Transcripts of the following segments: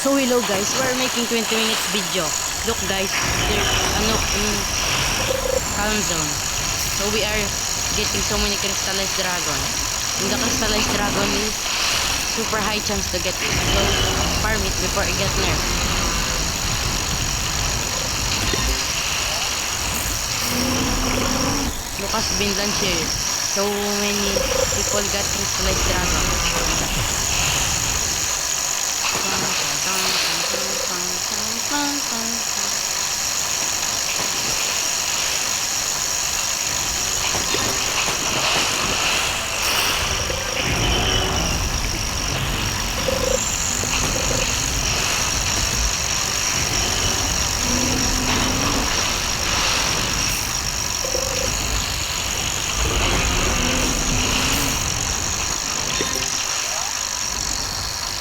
So hello guys, we're making 20 minutes video. Look guys, there's ano in calm zone. So we are getting so many crystallized dragon. And the crystallized dragon is super high chance to get it. So farm it before it get nerfed. Lucas Binland here. So many people got crystallized dragon.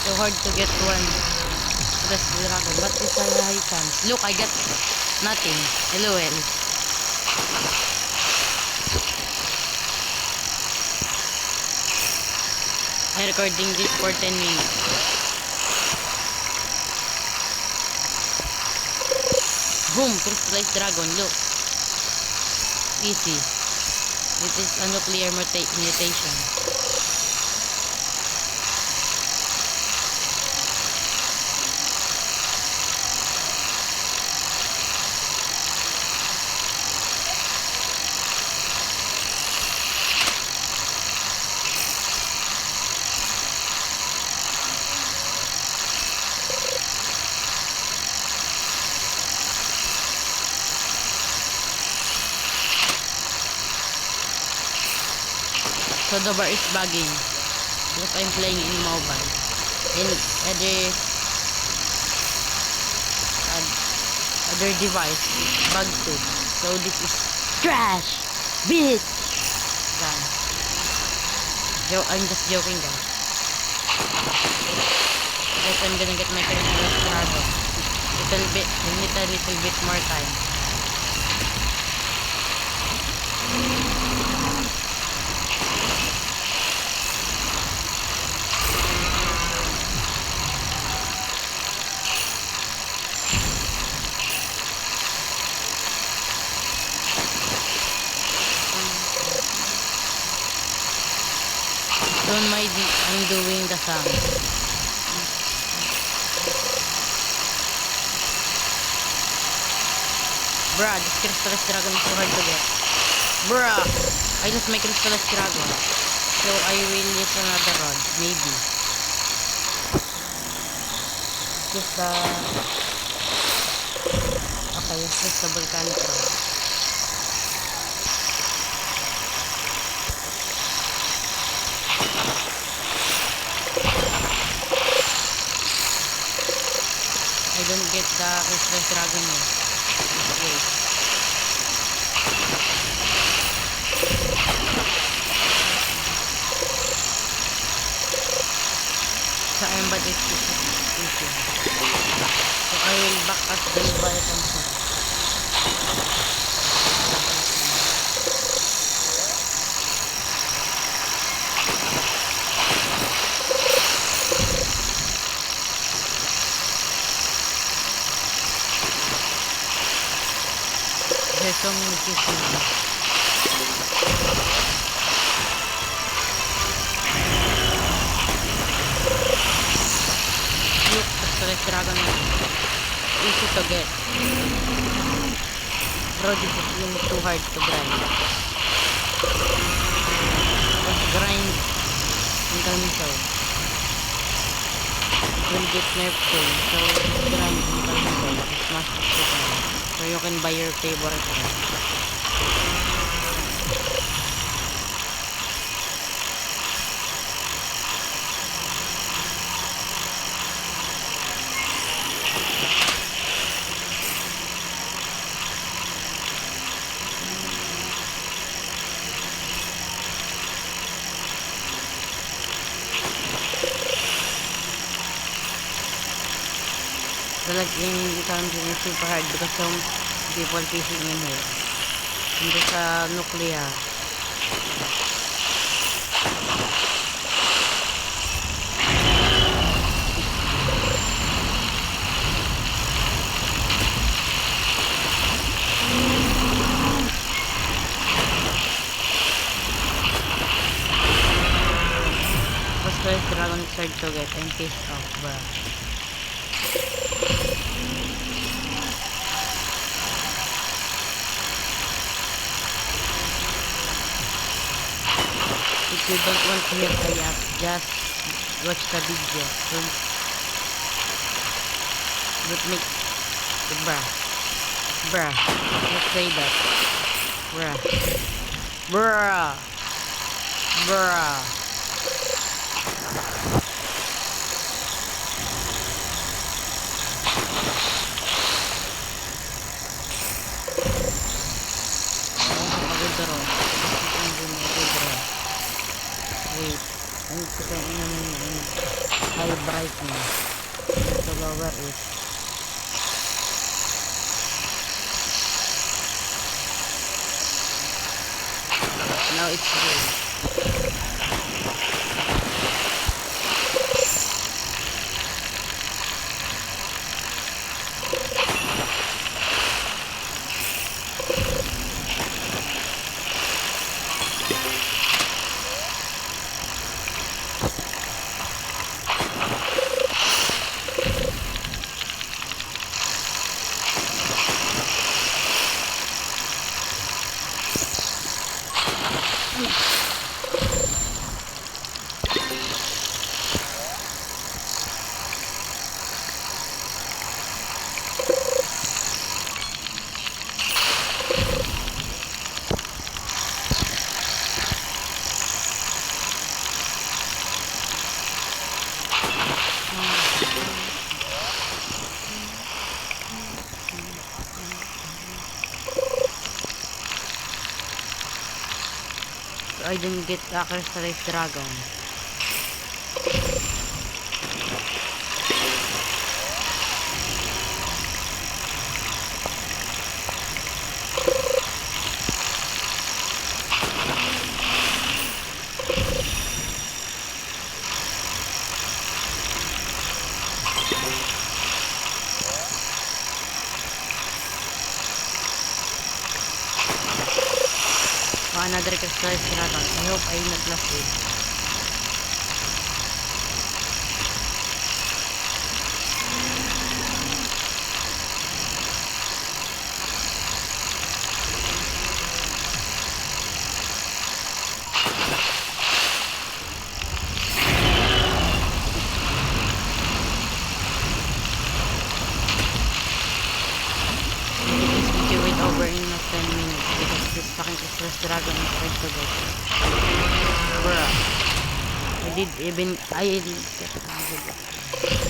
So hard to get one crystal dragon, but it's a high chance. Look, I got nothing. LOL. I'm recording this for 10 minutes. Boom! Crystallized dragon, look. Easy. It is a nuclear mutation. So the bar is bugging because I'm playing in mobile and other device is bugged too. So this is trash, bitch. I'm just joking guys. Guys, I'm gonna get my crystal dragon. I need a little bit more time. Don't mind I'm doing the sound. Bruh, this crystallized dragon is so hard to get. Bruh, I lost my crystallized dragon. So I will use another rod, maybe. Just okay, it's the volcanic rod. I don't get the crystal dragon yet. Wait. So I'm bad at this. So I will back at the Leviathan shop. There's so many fish now. Look, crystallized dragon is easy to get. Bro, this is really too hard to grind. Just grind in Calmiso. Will get nerfed soon. So just grind in Calmiso. Smash the chicken. So you can buy your favorite one. So like in Calmiso is super hard because some people fishing in here. And there's a nuclear. start to get and pissed off, bruh. If you don't want to hear kayak, just watch the video. Don't make bruh. Bruh. Let's say that. Bruh. Bruh. Bruh. Wait, ang kita naman yung high brightness. Ito lower is now it's good. I didn't get a crystallized dragon. Another crystallized dragon. I hope I not lost it. This video went over in 10 minutes because this fucking crystallized dragon is trying to go. Bruh. I didn't get